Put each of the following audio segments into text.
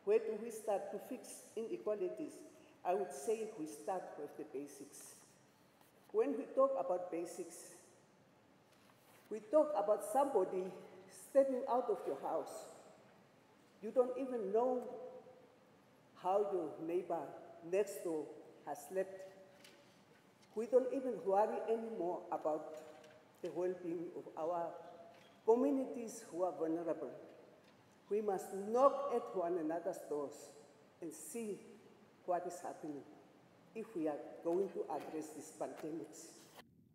Where do we start to fix inequalities? I would say we start with the basics. When we talk about basics, we talk about somebody stepping out of your house. You don't even know how your neighbor next door has slept. We don't even worry anymore about the well-being of our communities who are vulnerable. We must knock at one another's doors and see what is happening if we are going to address these pandemics.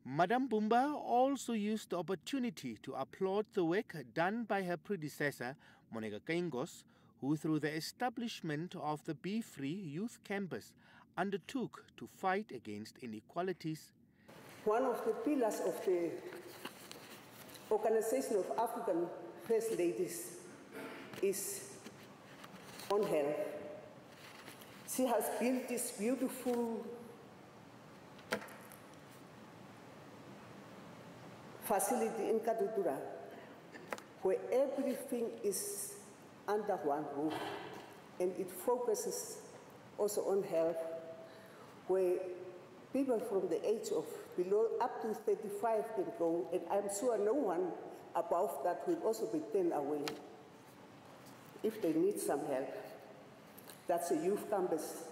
Madam Mbumba also used the opportunity to applaud the work done by her predecessor, Monica Kaingos, who through the establishment of the Be Free Youth Campus undertook to fight against inequalities. One of the pillars of the Organization of African First Ladies is on health. She has built this beautiful facility in Katutura where everything is under one roof, and it focuses also on health, where people from the age of below up to 35 can go, and I'm sure no one above that will also be turned away if they need some help. That's a youth campus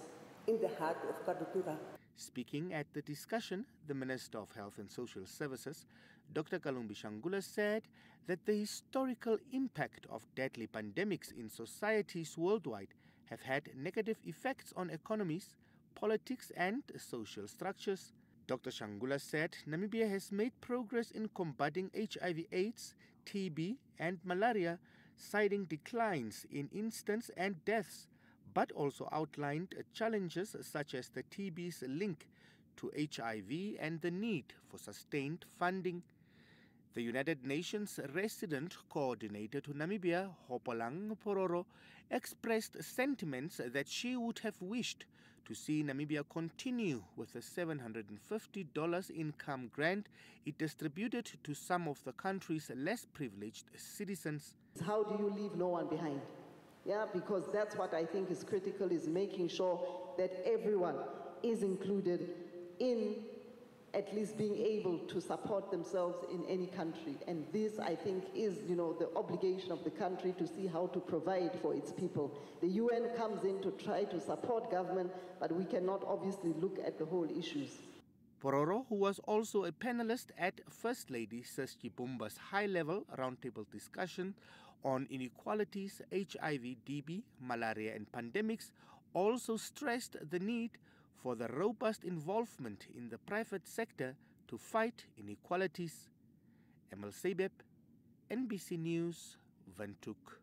in the heart of Katutura. Speaking at the discussion, the Minister of Health and Social Services, Dr. Kalumbi Shangula, said that the historical impact of deadly pandemics in societies worldwide have had negative effects on economies, politics and social structures. Dr. Shangula said Namibia has made progress in combating HIV/AIDS, TB and malaria, citing declines in incidents and deaths, but also outlined challenges such as the TB's link to HIV and the need for sustained funding. The United Nations resident coordinator to Namibia, Hopolang Pororo, expressed sentiments that she would have wished to see Namibia continue with the $750 income grant it distributed to some of the country's less privileged citizens. How do you leave no one behind? Yeah, because that's what I think is critical, is making sure that everyone is included in at least being able to support themselves in any country. And this, I think, is, the obligation of the country to see how to provide for its people. The UN comes in to try to support government, but we cannot obviously look at the whole issues. Pororo, who was also a panelist at First Lady Sustjie Mbumba's high-level roundtable discussion on inequalities, HIV, TB, malaria and pandemics, also stressed the need for the robust involvement in the private sector to fight inequalities. Emil Sebeb, NBC News, Windhoek.